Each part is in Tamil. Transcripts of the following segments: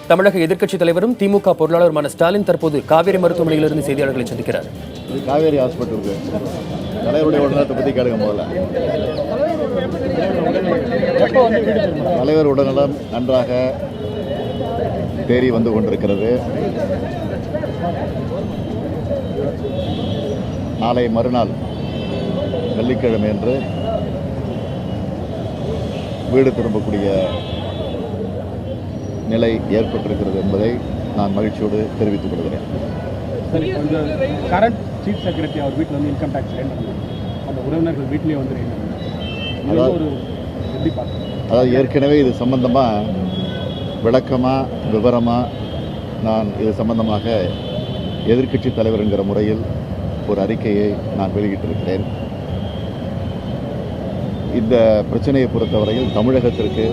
தமிழக எதிர்க்கட்சித் தலைவரும் திமுக பொருளாளருமான ஸ்டாலின் தற்போது காவேரி மருத்துவமனையிலிருந்து செய்தியாளர்களை சந்திக்கிறார். காவேரி ஹாஸ்பிட்டலுக்கு தலைவருடைய உடல்நலத்தை பற்றி கேளுங்க. முதல்ல தலைவர் உடல்நலம் நன்றாக தேறி வந்து கொண்டிருக்கிறது. நாளை மறுநாள் வெள்ளிக்கிழமை என்று வீடு திரும்பக்கூடிய நிலை ஏற்பட்டிருக்கிறது என்பதை நான் மகிழ்ச்சியோடு தெரிவித்துக் கொள்கிறேன். கரண்ட் சீஃப் செக்ரட்டரி அவர் வீட்டில் வந்து இன்கம் டேக்ஸ் அந்த உறவினர்கள் வீட்டிலேயே வந்து அதாவது ஏற்கனவே இது சம்பந்தமாக விளக்கமாக விவரமாக நான் இது சம்பந்தமாக எதிர்க்கட்சி தலைவருங்கிற முறையில் ஒரு அறிக்கையை நான் வெளியிட்டிருக்கிறேன். இந்த பிரச்சனையை பொறுத்தவரையில் தமிழகத்திற்கு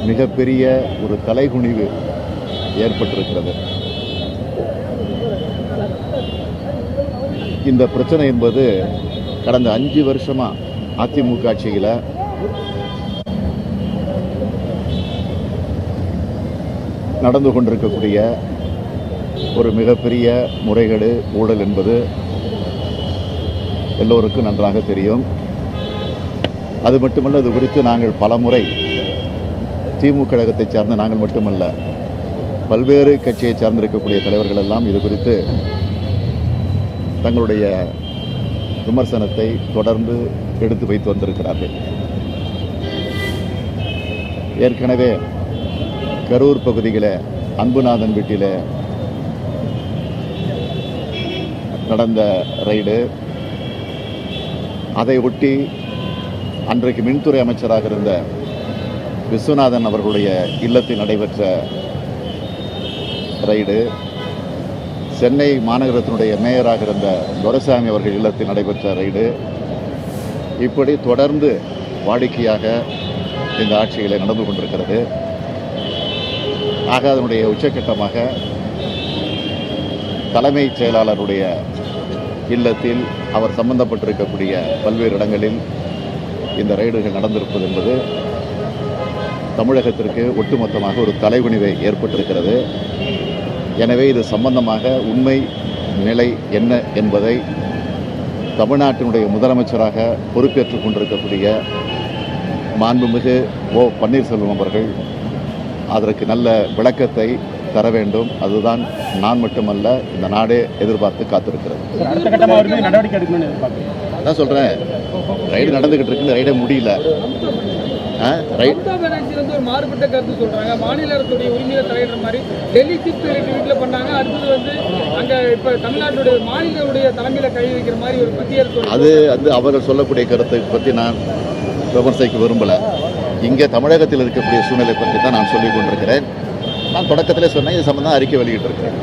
மிகப்பெரிய ஒரு தலைகுனிவு ஏற்பட்டிருக்கிறது. இந்த பிரச்சனை என்பது கடந்த 5 வருஷமாக அதிமுக ஆட்சியில் நடந்து கொண்டிருக்கக்கூடிய ஒரு மிகப்பெரிய முறைகேடு ஊழல் என்பது எல்லோருக்கும் நன்றாக தெரியும். அது மட்டுமல்ல, இது குறித்து நாங்கள் பலமுறை திமுக கழகத்தை சார்ந்த நாங்கள் மட்டுமல்ல, பல்வேறு கட்சியை சார்ந்திருக்கக்கூடிய தலைவர்கள் எல்லாம் இது குறித்து தங்களுடைய விமர்சனத்தை தொடர்ந்து எடுத்து வைத்து வந்திருக்கிறார்கள். ஏற்கனவே கரூர் பகுதியில் அன்புநாதன் வீட்டில் நடந்த ரைடு, அதை ஒட்டி அன்றைக்கு மின்துறை அமைச்சராக இருந்த விஸ்வநாதன் அவர்களுடைய இல்லத்தில் நடைபெற்ற ரைடு, சென்னை மாநகரத்தினுடைய மேயராக இருந்த துரைசாமி அவர்கள் இல்லத்தில் நடைபெற்ற ரைடு, இப்படி தொடர்ந்து வாடிக்கையாக இந்த ஆட்சியில் நடந்து கொண்டிருக்கிறது. ஆக அதனுடைய உச்சக்கட்டமாக தலைமைச் செயலாளருடைய இல்லத்தில் அவர் சம்பந்தப்பட்டிருக்கக்கூடிய பல்வேறு இடங்களில் இந்த ரைடுகள் நடந்திருப்பது என்பது தமிழகத்திற்கு ஒட்டுமொத்தமாக ஒரு தலைகுனிவை ஏற்பட்டிருக்கிறது. எனவே இது சம்பந்தமாக உண்மை நிலை என்ன என்பதை தமிழ்நாட்டினுடைய முதலமைச்சராக பொறுப்பேற்றுக் கொண்டிருக்கக்கூடிய மாண்புமிகு ஓ பன்னீர்செல்வம் அவர்கள் அதற்கு நல்ல விளக்கத்தை தர வேண்டும். அதுதான் நான் மட்டுமல்ல, இந்த நாடே எதிர்பார்த்து காத்திருக்கிறது. அதான் சொல்கிறேன், ரைடு நடந்துகிட்டு இருக்கு, ரைடே முடியல. மாறுபட்ட கருத்து சொல்றாங்க. மாநில அரசுடைய உரிமையை தலையிடுற மாதிரி டெல்லி சீஃப் செக்ரட்டரி வீட்டில் பண்ணாங்க. அடுத்தது வந்து அங்க இப்ப தமிழ்நாட்டுடைய மாநிலவுடைய தலைமையில கை வைக்கிற மாதிரி ஒரு பத்தியல். அது அவர்கள் சொல்லக்கூடிய கருத்தை பற்றி நான் விமர்சிக்க விரும்பலை. இங்கே தமிழகத்தில் இருக்கக்கூடிய சூழ்நிலை பற்றி தான் நான் சொல்லிக் கொண்டிருக்கிறேன். நான் தொடக்கத்திலே சொன்னேன், இது சம்பந்தம் அறிக்கை வெளியிட்டிருக்கிறேன்.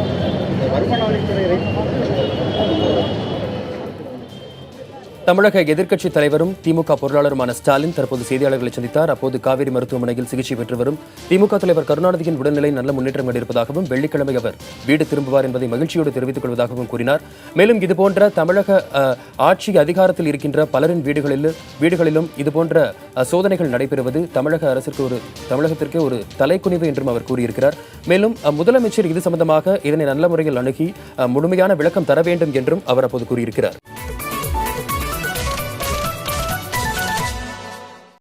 தமிழக எதிர்க்கட்சித் தலைவரும் திமுக பொருளாளருமான ஸ்டாலின் தற்போது செய்தியாளர்களை சந்தித்தார். அப்போது காவேரி மருத்துவமனையில் சிகிச்சை பெற்று வரும் திமுக தலைவர் கருணாநிதியின் உடல்நிலை நல்ல முன்னேற்றம் கண்டிருப்பதாகவும் வெள்ளிக்கிழமை அவர் வீடு திரும்புவார் என்பதை மகிழ்ச்சியோடு தெரிவித்துக் கொள்வதாகவும் கூறினார். மேலும் இதுபோன்ற தமிழக ஆட்சி அதிகாரத்தில் இருக்கின்ற பலரின் வீடுகளிலும் இதுபோன்ற சோதனைகள் நடைபெறுவது தமிழகத்திற்கு ஒரு தலைக்குனிவு என்றும் அவர் கூறியிருக்கிறார். மேலும் முதலமைச்சர் இது சம்பந்தமாக இதனை நல்ல முறையில் அணுகி முழுமையான விளக்கம் தர வேண்டும் என்றும் அவர் அப்போது கூறியிருக்கிறார்.